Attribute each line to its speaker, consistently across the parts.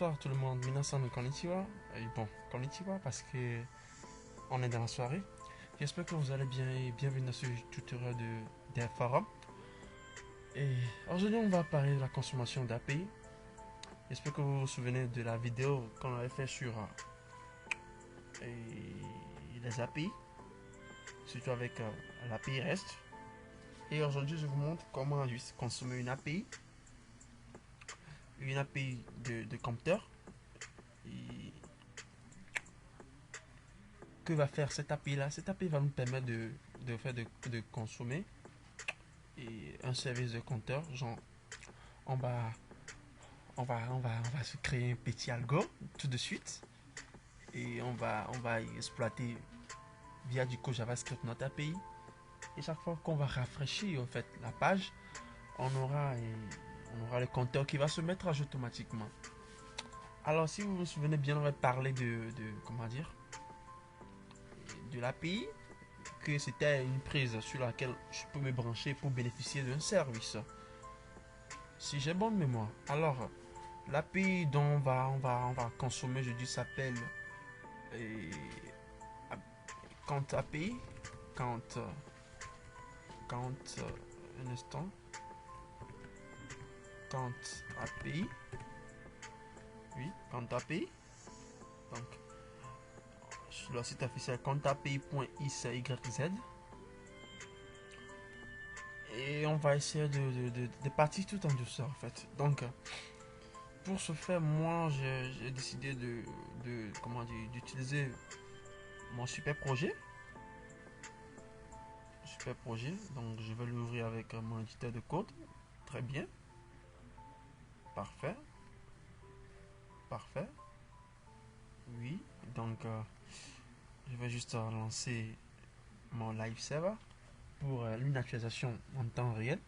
Speaker 1: bonsoir tout le monde, minasan konnichiwa. Et bon, konnichiwa parce que on est dans la soirée. J'espère que vous allez bien et bienvenue dans ce tutoriel des forums. Et aujourd'hui, on va parler de la consommation d'API. J'espère que vous vous souvenez de la vidéo qu'on avait fait sur les API, surtout avec l'API REST. Et aujourd'hui, je vous montre comment juste consommer une API de compteur. Et que va faire cette API là? Cette API va nous permettre de consommer un service de compteur. Genre, on va, on va se créer un petit algo tout de suite et on va exploiter via du code JavaScript notre API. Et chaque fois qu'on va rafraîchir en fait la page, on aura le compteur qui va se mettre à jour automatiquement. Alors, si vous vous souvenez bien, on va parler comment dire, de l'API, que c'était une prise sur laquelle je peux me brancher pour bénéficier d'un service. Si j'ai bonne mémoire. Alors, l'API dont on va consommer, je dis, s'appelle Count API. Un instant. Count API. Oui, Count API. Donc, sur le site officiel countapi.xyz. Et on va essayer de partir tout en douceur en fait. Donc, pour ce faire, moi j'ai décidé comment dire, d'utiliser mon super projet. Donc, je vais l'ouvrir avec mon éditeur de code. Très bien. Parfait. Parfait. Oui. Donc, je vais juste lancer mon live server pour une actualisation en temps réel.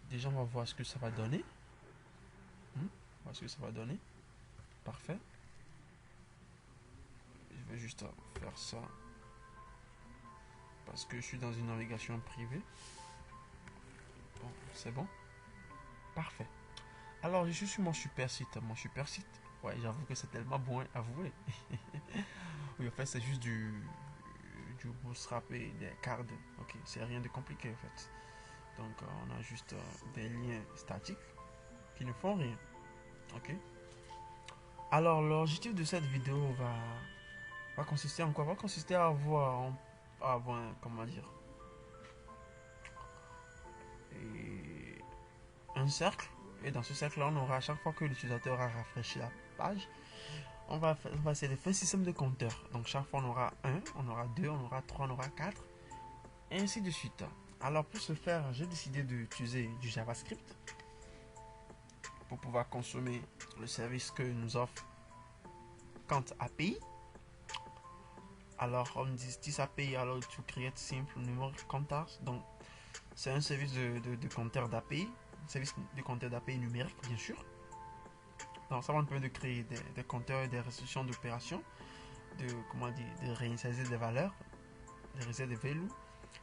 Speaker 1: Déjà, on va voir ce que ça va donner. On va voir ce que ça va donner. Parfait. Je vais juste faire ça parce que je suis dans une navigation privée. Bon, c'est bon. Parfait. Alors, je suis sur mon super site. Ouais, j'avoue que c'est tellement bon à avouer. Oui, en fait, c'est juste du bootstrap et des cards. Ok, c'est rien de compliqué en fait. Donc, on a juste des liens statiques qui ne font rien. Ok. Alors, l'objectif de cette vidéo va consister en quoi? Va consister à avoir comment dire, un cercle. Et dans ce cercle-là, on aura, à chaque fois que l'utilisateur a rafraîchi la page, on va essayer de faire un système de compteurs. Donc, chaque fois, on aura 1, on aura 2, on aura 3, on aura 4, et ainsi de suite. Alors, pour ce faire, j'ai décidé d'utiliser du JavaScript pour pouvoir consommer le service que nous offre Count API. Alors, on dit this API allow to create simple numeric counters. Donc, c'est un service de compteur d'API, un service de compteur d'API numérique, bien sûr. Donc, ça va nous permettre de créer des compteurs et des restrictions d'opérations, de réinitialiser des valeurs, de reset des values,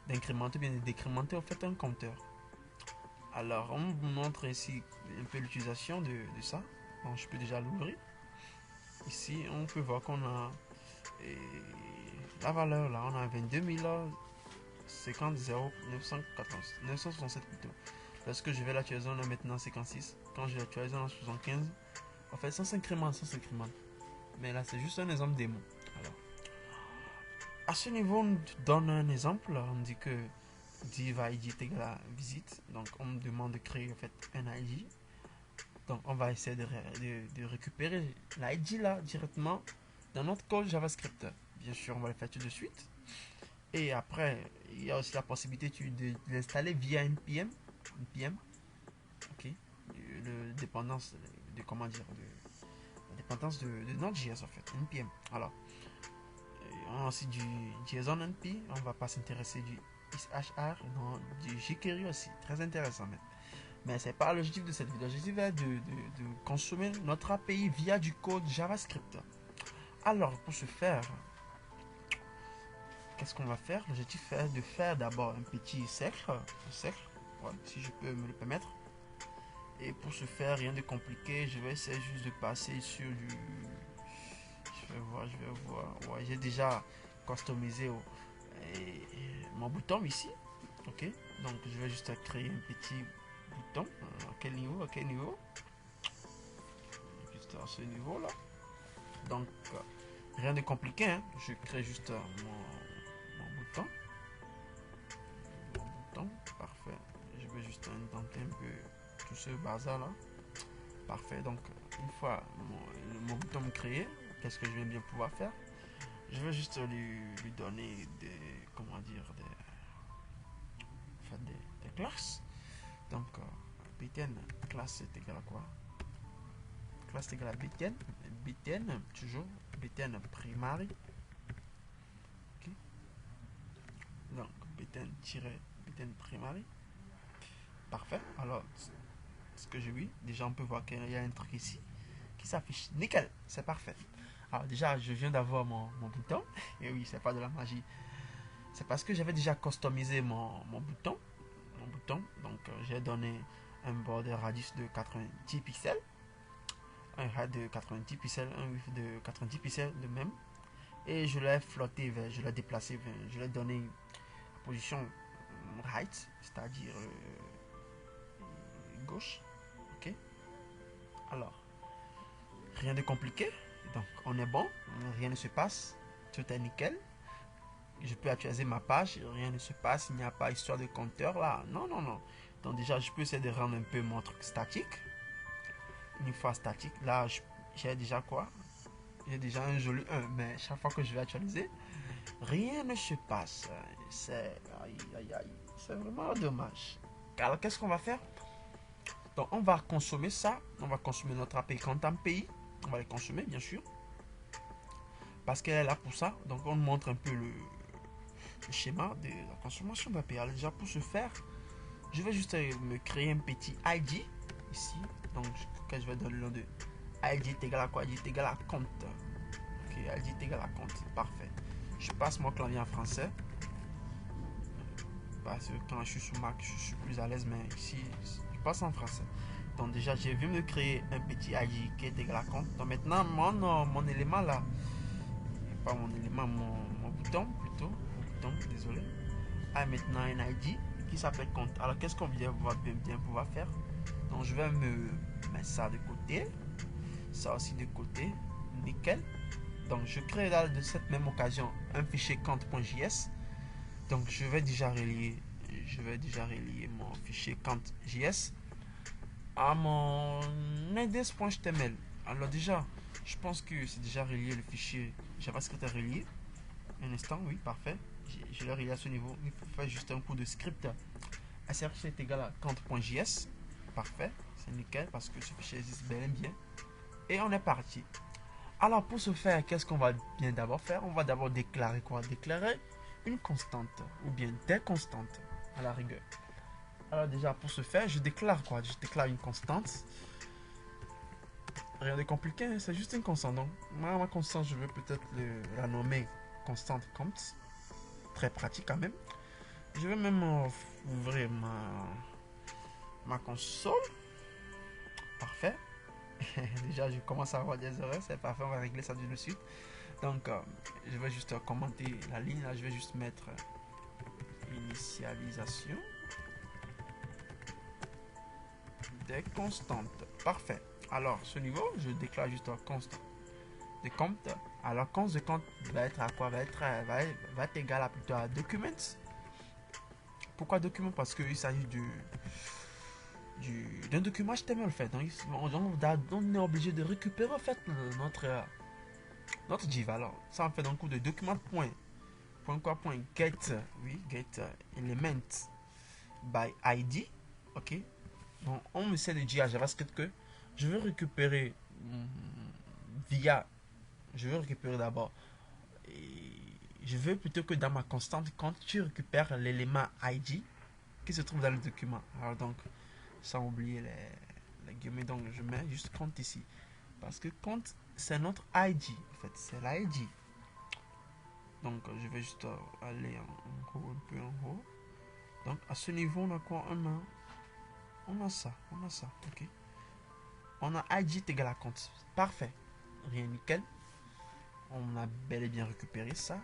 Speaker 1: d'incrémenter bien de décrémenter en fait un compteur. Alors, on vous montre ici un peu l'utilisation de ça. Donc, je peux déjà l'ouvrir. Ici, on peut voir qu'on a la valeur là, on a 22 50 0 967 plutôt. Lorsque je vais l'actualiser, on a maintenant 56. Quand je l'actualise, on a 75. En fait, ça s'incrémente. Mais là, c'est juste un exemple démo. Alors, à ce niveau, on donne un exemple. On dit que div id est égal à visite. Donc, on me demande de créer en fait un id. Donc, on va essayer de récupérer l'id là directement dans notre code JavaScript. Bien sûr, on va le faire tout de suite. Et après, il y a aussi la possibilité de l'installer via npm. Ok. Le dépendance de comment dire, la dépendance de Node.js en fait. npm. Alors, on a aussi du JSON np. On va pas s'intéresser du hr, non, du jQuery aussi. Très intéressant même. Mais c'est pas l'objectif de cette vidéo. L'objectif est de consommer notre API via du code JavaScript. Alors, pour ce faire, qu'est-ce qu'on va faire? L'objectif est de faire d'abord un petit cercle, ouais, si je peux me le permettre. Et pour ce faire, rien de compliqué, je vais essayer juste de passer sur du... je vais voir. Ouais, j'ai déjà customisé mon bouton ici. Ok, donc je vais juste créer un petit bouton. À quel niveau? À quel niveau? Juste à ce niveau là. Donc rien de compliqué, hein. Je crée juste mon bouton. Mon bouton, parfait. Je vais juste indenter un peu tout ce bazar là. Parfait, donc une fois mon bouton créé, qu'est-ce que je vais bien pouvoir faire? Je vais juste lui donner des, comment dire, des classes. Donc btn classe est égal à quoi? Classe est égal à btn toujours btn primary. Okay. Donc btn primary. Parfait. Alors ce que j'ai vu, déjà on peut voir qu'il y a un truc ici qui s'affiche. Nickel, c'est parfait. Alors déjà je viens d'avoir mon bouton. Et oui, c'est pas de la magie. C'est parce que j'avais déjà customisé mon bouton. Donc j'ai donné un border radius de 90 pixels, un height de 90 pixels, un width de 90 pixels de même, et je l'ai flotté vers, je l'ai déplacé vers, je l'ai donné une position right, c'est-à-dire gauche. Ok, alors rien de compliqué, donc on est bon, rien ne se passe, tout est nickel. Je peux actualiser ma page, rien ne se passe, il n'y a pas histoire de compteur là, non. Donc déjà je peux essayer de rendre un peu mon truc statique. Une fois statique, là j'ai déjà quoi? J'ai déjà un joli 1, mais chaque fois que je vais actualiser, rien ne se passe. C'est c'est vraiment dommage. Alors qu'est-ce qu'on va faire? Donc on va consommer ça, on va consommer notre API Content pays, on va les consommer bien sûr, parce qu'elle est là pour ça. Donc on montre un peu le schéma de la consommation d'API. Alors déjà pour ce faire, je vais juste me créer un petit ID ici. Donc je vais donner le nom de ID est égal à quoi? ID est égal à compte. Ok, ID est égal à compte. Parfait. Je passe mon clavier en français. Parce que quand je suis sous Mac, je suis plus à l'aise, mais ici, je passe en français. Donc déjà, j'ai vu me créer un petit ID qui est égal à compte. Donc maintenant, mon élément là, pas mon élément, mon bouton plutôt, mon bouton, désolé, a maintenant un ID qui s'appelle compte. Alors qu'est-ce qu'on va bien pouvoir faire? Donc je vais me mettre ça de côté, ça aussi de côté, nickel. Donc je crée là de cette même occasion un fichier compte.js. Donc je vais déjà relier mon fichier compte.js à mon index.html. Alors déjà, je pense que c'est déjà relié, le fichier JavaScript est relié. Un instant, oui, parfait. Je l'ai relié à ce niveau. Il faut faire juste un coup de script. SRC est égal à compte.js. Parfait, c'est nickel parce que ce fichier existe bel et bien. Et on est parti. Alors pour ce faire, qu'est-ce qu'on va bien d'abord faire? On va d'abord déclarer quoi? Déclarer une constante ou bien des constantes à la rigueur. Alors déjà pour ce faire, je déclare quoi? Je déclare une constante. Rien de compliqué, hein? C'est juste une constante. Donc ma constante, je veux peut-être la nommer constante compte. Très pratique quand même. Je vais même ouvrir ma console. Parfait. Déjà je commence à avoir des erreurs, c'est parfait, on va régler ça de suite. Donc je vais juste commenter la ligne là, je vais juste mettre initialisation des constantes. Parfait. Alors ce niveau, je déclare juste un constant de compte. Alors const de compte va être à quoi? Va être égal à plutôt à documents. Pourquoi document? Parce qu'il s'agit d'un document HTML en fait. Donc on est obligé de récupérer en fait notre div. Alors ça en fait un coup de document get, oui, get element by id. Ok, donc on me sait de dire à JavaScript que je veux récupérer je veux récupérer d'abord, je veux plutôt que dans ma constante quand tu récupères l'élément id qui se trouve dans le document. Alors donc sans oublier les guillemets, donc je mets juste compte ici parce que compte c'est notre id en fait, c'est l'id. Donc je vais juste aller en haut, un peu en haut. Donc à ce niveau on a quoi? On a ça, ok. On a id est égal à compte. Parfait. Rien, nickel. On a bel et bien récupéré ça.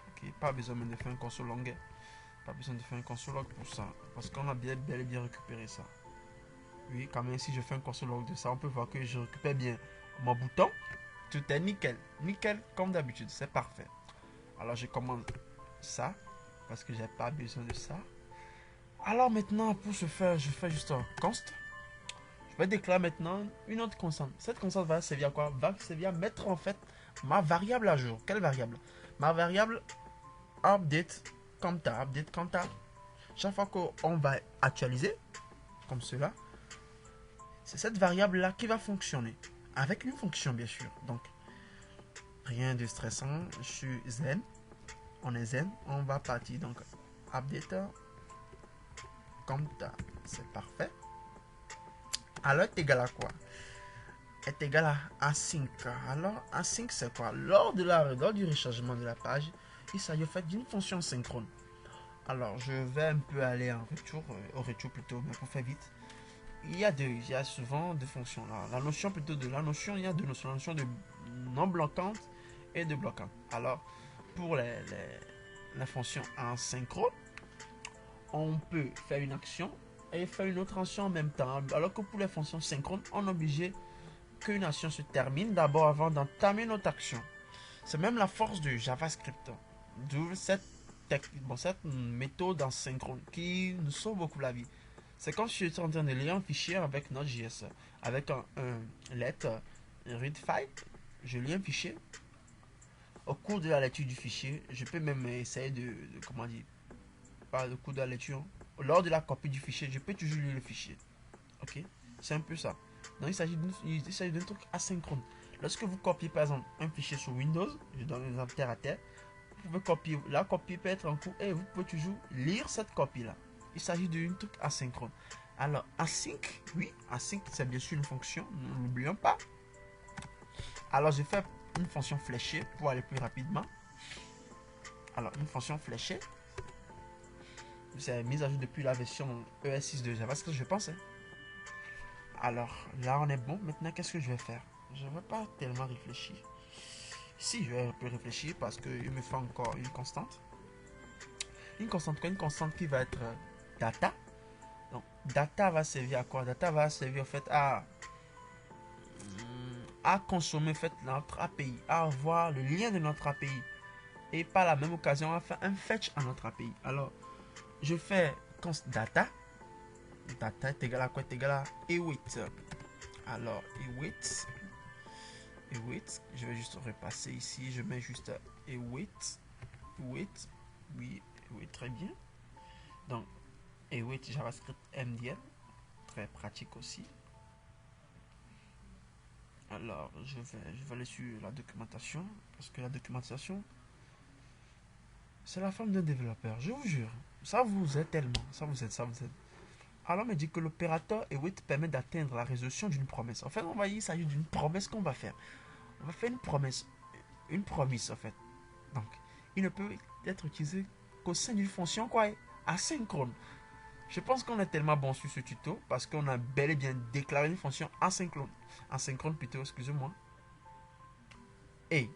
Speaker 1: Ok, pas besoin de faire un console log. Pas besoin de faire un console log pour ça. Parce qu'on a bel et bien récupéré ça. Oui, quand même, si je fais un console log de ça, on peut voir que je récupère bien mon bouton. Tout est nickel. Nickel, comme d'habitude. C'est parfait. Alors, je commande ça. Parce que j'ai pas besoin de ça. Alors, maintenant, pour ce faire, je fais juste un const. Je vais déclarer maintenant une autre constante. Cette constante va servir à quoi? Va servir à mettre en fait ma variable à jour. Quelle variable? Ma variable update compta. Update compta. Chaque fois qu'on va actualiser, comme cela, c'est cette variable là qui va fonctionner. Avec une fonction bien sûr. Donc, rien de stressant. Je suis zen. On est zen. On va partir. Donc, update compta. C'est parfait. Alors, est égal à quoi? Est égal à async. Alors, async, c'est quoi? Lors du rechargement de la page, il s'agit en fait d'une fonction synchrone. Alors, je vais un peu aller en retour, au retour plutôt, mais pour faire vite. Il y a souvent deux fonctions. La notion plutôt de la notion, il y a deux notions. La notion de non bloquante et de bloquante. Alors, pour la fonction asynchrone, on peut faire une action et faire une autre action en même temps. Alors que pour les fonctions synchrones, on est obligé qu'une action se termine d'abord avant d'entamer notre action. C'est même la force de JavaScript. D'où cette méthode en synchrone qui nous sauve beaucoup la vie. C'est comme si j'étais en train de lire un fichier avec Node.js, avec un let read file. Je lis un fichier. Au cours de la lecture du fichier, je peux même essayer comment dire, pas le cours de la lecture, lors de la copie du fichier, je peux toujours lire le fichier. Ok, c'est un peu ça. Donc il s'agit d'un truc asynchrone. Lorsque vous copiez par exemple un fichier sur Windows, je donne un exemple terre à terre, vous pouvez copier, la copie peut être en cours et vous pouvez toujours lire cette copie là. Il s'agit d'un truc asynchrone. Alors async, oui, async c'est bien sûr une fonction, ne l'oublions pas. Alors je fais une fonction fléchée pour aller plus rapidement. Alors une fonction fléchée, c'est mise à jour depuis la version ES6 de JavaScript je pense. Alors là on est bon. Maintenant qu'est-ce que je vais faire? Je ne vais pas tellement réfléchir. Si je vais un peu réfléchir parce qu'il me faut encore une constante. Une constante qui va être data. Donc data va servir à quoi? Data va servir en fait à consommer en fait notre API, à avoir le lien de notre API. Et par la même occasion, on va faire un fetch à notre API. Alors, je fais const data. Data est égal à quoi? Est égal à await. Alors, await. Je vais juste repasser ici. Je mets juste await. Oui, await, très bien. Donc, await JavaScript MDL. Très pratique aussi. Alors, je vais aller sur la documentation. Parce que la documentation, c'est la forme d'un développeur. Je vous jure. Ça vous aide tellement. Ça vous aide. Alors, on me dit que l'opérateur await permet d'atteindre la résolution d'une promesse. En fait, on va dire qu'il s'agit d'une promesse qu'on va faire. On va faire une promesse. Une promesse, en fait. Donc, il ne peut être utilisé qu'au sein d'une fonction quoi, asynchrone. Je pense qu'on est tellement bon sur ce tuto parce qu'on a bel et bien déclaré une fonction asynchrone. Asynchrone plutôt, excusez-moi. Et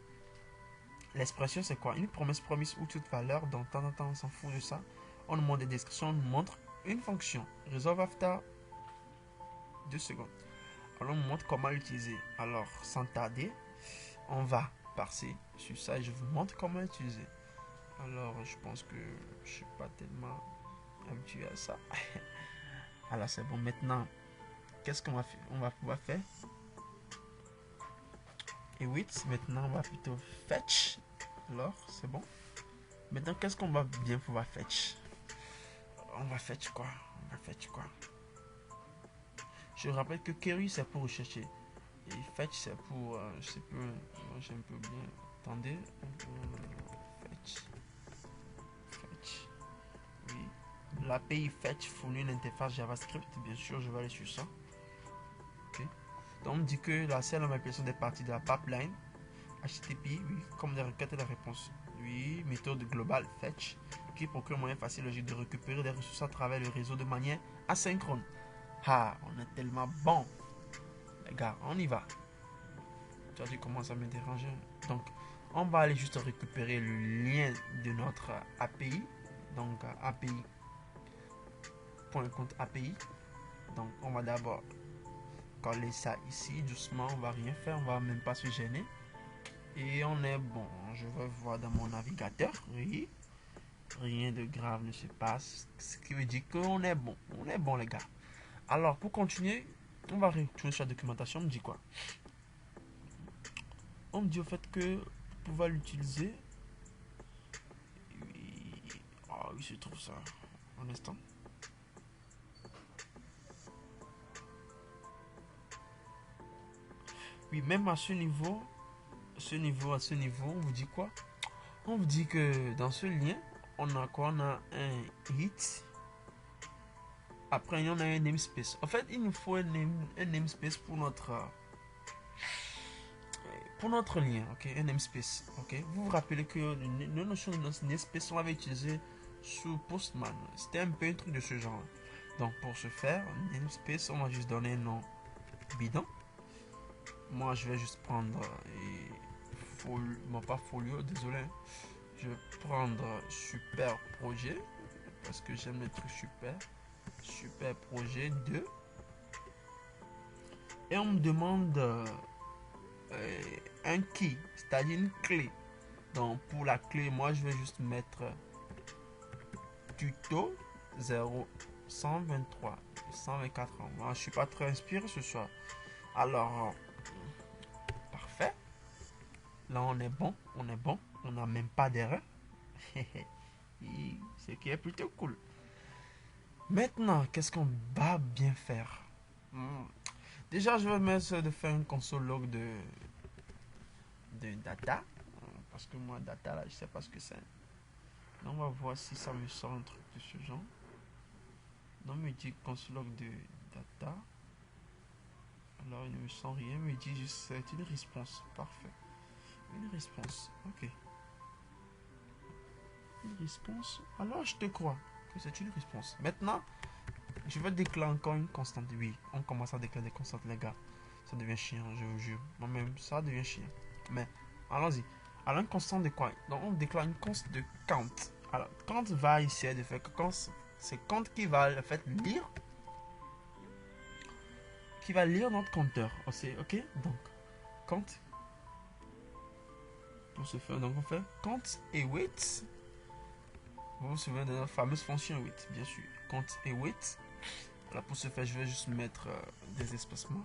Speaker 1: l'expression, c'est quoi? Une promesse promise ou toute valeur. Donc, de temps en temps, on s'en fout de ça. On nous montre des descriptions, on nous montre une fonction. Resolve after 2 secondes. Alors, on nous montre comment l'utiliser. Alors, sans tarder, on va passer sur ça et je vous montre comment l'utiliser. Alors, je pense que je ne suis pas tellement habitué à ça. Alors, c'est bon. Maintenant, qu'est-ce qu'on va faire? On va pouvoir faire. Et oui, maintenant, on va plutôt fetch. Alors, c'est bon. Maintenant, qu'est-ce qu'on va bien pouvoir fetch? On va fetch quoi? Je rappelle que query, c'est pour rechercher. Et fetch, c'est pour... je sais pas, j'ai un peu bien... Attendez. Fetch. Oui. L'API fetch fournit une interface JavaScript. Bien sûr, je vais aller sur ça. Ok. Donc, on me dit que la seule manipulation des parties de la pipeline HTTP, oui, comme des requêtes et des réponses. Oui, méthode globale fetch qui procure un moyen facile et logique de récupérer des ressources à travers le réseau de manière asynchrone. Ah, on est tellement bon. les gars, on y va. Tu as dit comment ça me dérangeait. Donc, on va aller juste récupérer le lien de notre API. Donc, API.compte API. Donc, on va d'abord coller ça ici, doucement. On va rien faire, on va même pas se gêner. Et on est bon. Je vais voir dans mon navigateur. Oui. Rien de grave ne se passe. Ce qui veut dire qu'on est bon. On est bon, les gars. Alors, pour continuer, on va retourner sur la documentation. On me dit quoi? On me dit au fait que pour pouvoir l'utiliser. Ah oui, je trouve ça. Un instant. Oui, même à ce niveau, on vous dit quoi? On vous dit que dans ce lien, on a quoi? On a un hit. Après, on a un namespace. En fait, il nous faut un namespace pour notre lien, ok? Un namespace, ok? Vous vous rappelez que la notion de notre namespace, on l'avait utilisé sous Postman. C'était un peu un truc de ce genre. Donc, pour ce faire, namespace, on va juste donner un nom bidon. Moi, je vais juste prendre pas folio, désolé. Je vais prendre super projet parce que j'aime les trucs super projet 2. Et on me demande un key, c'est-à-dire une clé. Donc pour la clé, moi je vais juste mettre tuto 0123 124 ans. Moi je suis pas très inspiré ce soir. Alors parfait. Là on est bon, on n'a même pas d'erreur. Ce qui est plutôt cool. Maintenant, qu'est-ce qu'on va bien faire? Déjà, je vais mettre de faire une console log de data. Parce que moi, data, là, je sais pas ce que c'est. On va voir si ça me sort un truc de ce genre. Non, me dit console log de data. Alors, il ne me sent rien. Me dit juste c'est une réponse. Parfait. Une réponse. Ok. Une réponse. Alors, je te crois que c'est une réponse. Maintenant, je vais déclarer encore une constante. Oui, on commence à déclarer des constantes, les gars. Ça devient chiant, je vous jure. Moi-même, ça devient chiant. Mais, allons-y. Alors, une constante de quoi? Donc, on déclare une constante de count. Alors, count va essayer de faire que c'est count qui va, en fait, lire. Qui va lire notre compteur. Ok? Donc, count. Pour ce faire, donc, on fait count et wait. Vous vous souvenez de notre fameuse fonction wait, bien sûr. Count et wait. Là, pour ce faire, je vais juste mettre des espacements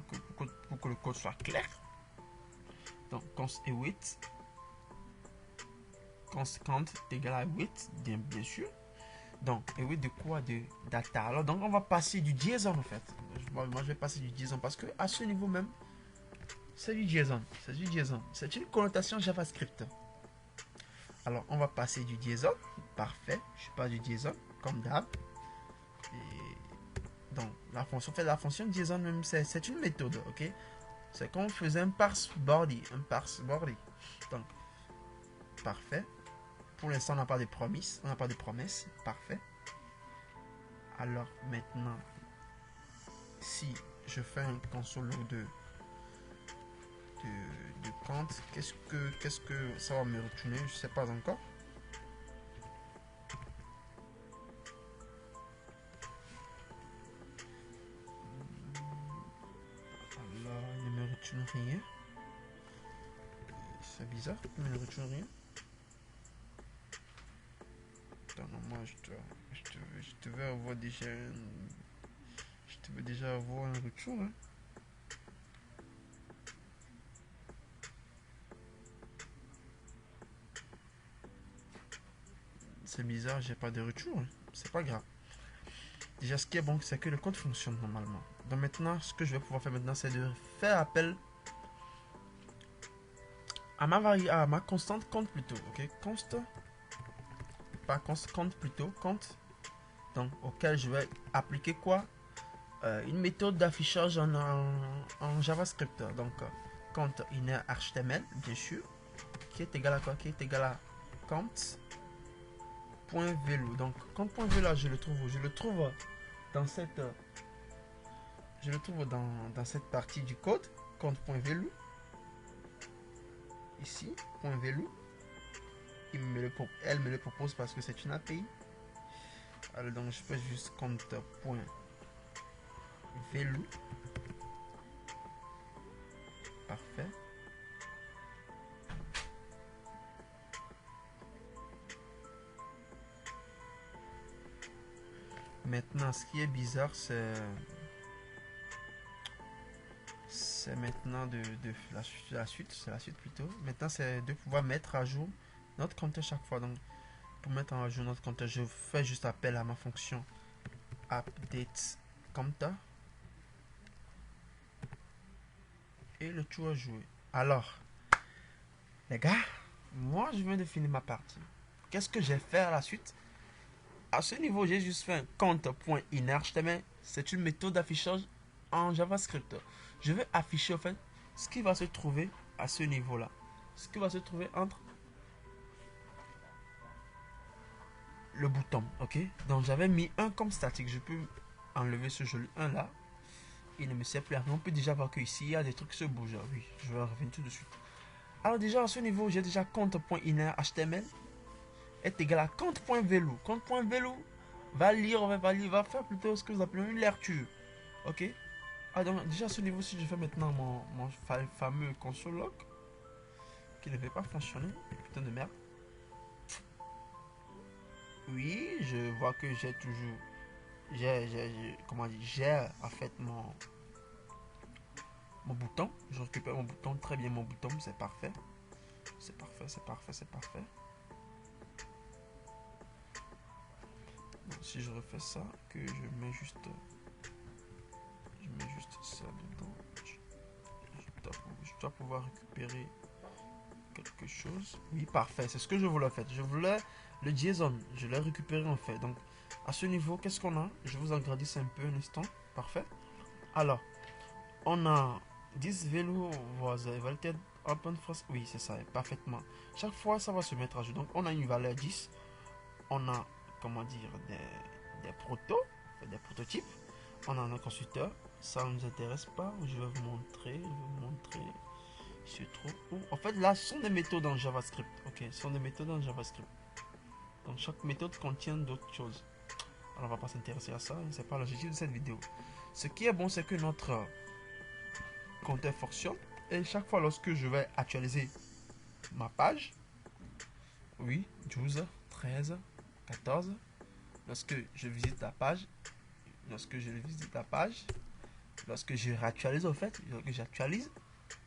Speaker 1: pour que le code soit clair. Donc, const et wait. Const count est égal à wait, bien sûr. Donc, et wait de quoi? De data. Alors, donc, on va passer du JSON en fait. Moi, je vais passer du JSON parce que à ce niveau même, c'est du JSON. C'est du JSON. C'est une connotation JavaScript. Alors, on va passer du JSON. Parfait. Je passe du JSON comme d'hab. Donc, la fonction JSON même, c'est une méthode, ok? C'est comme on faisait un parse body. Donc, parfait. Pour l'instant, on n'a pas de promesses. Parfait. Alors, maintenant, si je fais un console de compte, qu'est-ce que ça va me retourner? Je sais pas encore. Rien. C'est bizarre, mais ne retourne rien. Attends, non, moi je te veux avoir déjà avoir un retour. Hein. C'est bizarre, j'ai pas de retour. Hein. C'est pas grave. Déjà, ce qui est bon, c'est que le code fonctionne normalement. Donc maintenant, ce que je vais pouvoir faire maintenant, c'est de faire appel à ma constante compte plutôt, ok? Compte plutôt, compte. Donc, auquel je vais appliquer quoi? Une méthode d'affichage en JavaScript. Donc, compte inner HTML, bien sûr, qui est égal à quoi? Qui est égal à compte.velo. Donc, compte.velo, je le trouve dans cette Je le trouve dans cette partie du code, compte.value. Ici, .value. Elle me le propose parce que c'est une API. Alors donc je fais juste compte.value. Parfait. Maintenant, ce qui est bizarre, c'est maintenant de la suite, c'est la suite plutôt. Maintenant, c'est de pouvoir mettre à jour notre compteur chaque fois. Donc, pour mettre à jour notre compteur, je fais juste appel à ma fonction update compteur et le tout a joué. Alors, les gars, moi, je viens de finir ma partie. Qu'est-ce que j'ai fait à la suite? À ce niveau, j'ai juste fait un compte.innerHTML. C'est une méthode d'affichage en JavaScript. Je vais afficher en fait ce qui va se trouver à ce niveau-là. Ce qui va se trouver entre le bouton. Ok. Donc j'avais mis un comme statique. Je peux enlever ce joli 1 là. Il ne me sert plus à rien. On peut déjà voir que ici il y a des trucs qui se bougent. Oui, je vais revenir tout de suite. Alors déjà à ce niveau, j'ai déjà compte.innerHTML est égal à compte.value. Compte.value va lire, va faire plutôt ce que vous appelez une lecture. Ok. Ah donc déjà à ce niveau, si je fais maintenant mon fameux console log qui ne veut pas fonctionner, putain de merde. Oui, je vois que j'ai toujours, comment dire, j'ai en fait mon bouton. Je récupère mon bouton, très bien mon bouton, c'est parfait. C'est parfait, c'est parfait, c'est parfait. Donc, si je refais ça, que je mets juste ça dedans, je dois pouvoir récupérer quelque chose. Oui, parfait, c'est ce que je voulais en fait. Je voulais le JSON, je l'ai récupéré en fait. Donc à ce niveau, qu'est-ce qu'on a? Je vous agrandisse un peu un instant. Parfait. Alors, on a this value was evaluated open first. Oui, c'est ça, parfaitement. Chaque fois, ça va se mettre à jour. Donc, on a une valeur 10. On a, comment dire, des prototypes. On a un constructeur. Ça ne nous intéresse pas. Je vais vous montrer. Se trouve où? En fait, là, ce sont des méthodes en JavaScript. Ok, ce sont des méthodes en JavaScript. Donc, chaque méthode contient d'autres choses. Alors, on va pas s'intéresser à ça. C'est pas l'objectif de cette vidéo. Ce qui est bon, c'est que notre compteur fonctionne. Et chaque fois, lorsque je vais actualiser ma page, oui, 12, 13, 14, lorsque je visite la page, lorsque je réactualise, en fait, lorsque j'actualise,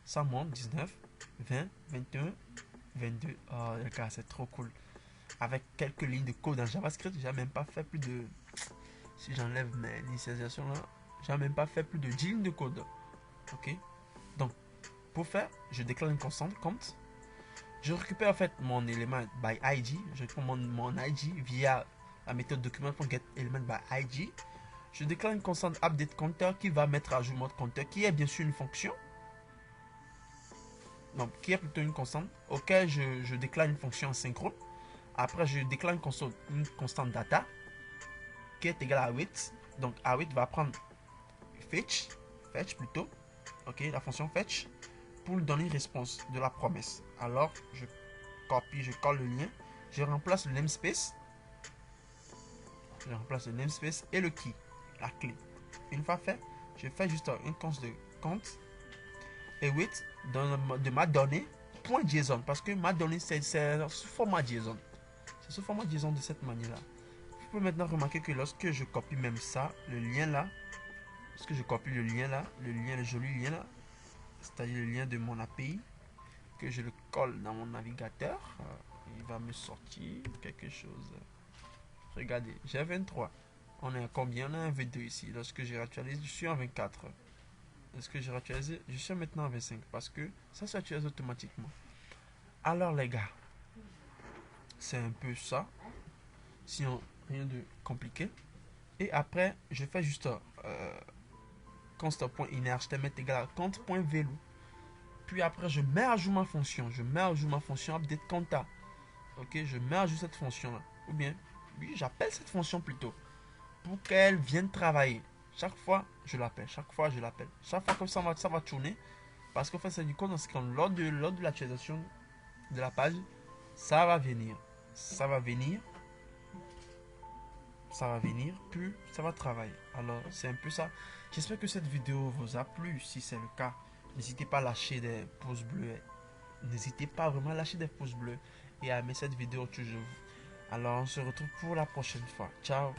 Speaker 1: ça monte 19, 20, 21, 22. Oh, les gars, c'est trop cool. Avec quelques lignes de code en JavaScript, j'ai même pas fait plus de. Si j'enlève mes initialisations là, j'ai même pas fait plus de 10 lignes de code. Ok. Donc, pour faire, je déclare une constante compte. Je récupère en fait mon élément by id. Je récupère mon id via la méthode document.getElementById. Je déclare une constante update compteur qui va mettre à jour mon compteur, qui est bien sûr une fonction. Donc, qui est plutôt une constante auquel je déclare une fonction asynchrone. Après, je déclare une constante data qui est égale à await. Donc, await va prendre fetch plutôt. Ok, la fonction fetch pour lui donner une réponse de la promesse. Alors, je copie, je colle le lien. Je remplace le namespace. Et le key, la clé. Une fois fait, je fais juste une const de compte et wait de ma donnée .json parce que ma donnée c'est sous format JSON. C'est sous format JSON de cette manière-là. Vous pouvez maintenant remarquer que lorsque je copie même ça, le lien là, lorsque je copie le joli lien là, c'est-à-dire le lien de mon API, que je le colle dans mon navigateur, il va me sortir quelque chose. Regardez, j'ai 23. On est à combien? On a un V2 ici. Lorsque je réactualise, je suis en 24. Lorsque je réactualise, je suis maintenant en 25 parce que ça s'actualise automatiquement. Alors les gars, c'est un peu ça. Sinon, rien de compliqué. Et après, je fais juste const.innerHTML égal à compte.value. Puis après, je mets à jour ma fonction. Update compta. Ok, je mets à jour cette fonction là. Ou bien, oui, j'appelle cette fonction plutôt pour qu'elle vienne travailler. Chaque fois, je l'appelle. Chaque fois, je l'appelle. Chaque fois que ça va tourner. Parce qu'en fait, c'est du conséquent. Lors de l'actualisation de la page, ça va venir. Ça va venir. Ça va venir. Puis, ça va travailler. Alors, c'est un peu ça. J'espère que cette vidéo vous a plu. Si c'est le cas, n'hésitez pas à lâcher des pouces bleus. N'hésitez pas vraiment à lâcher des pouces bleus. Et à aimer cette vidéo toujours. Alors, on se retrouve pour la prochaine fois. Ciao.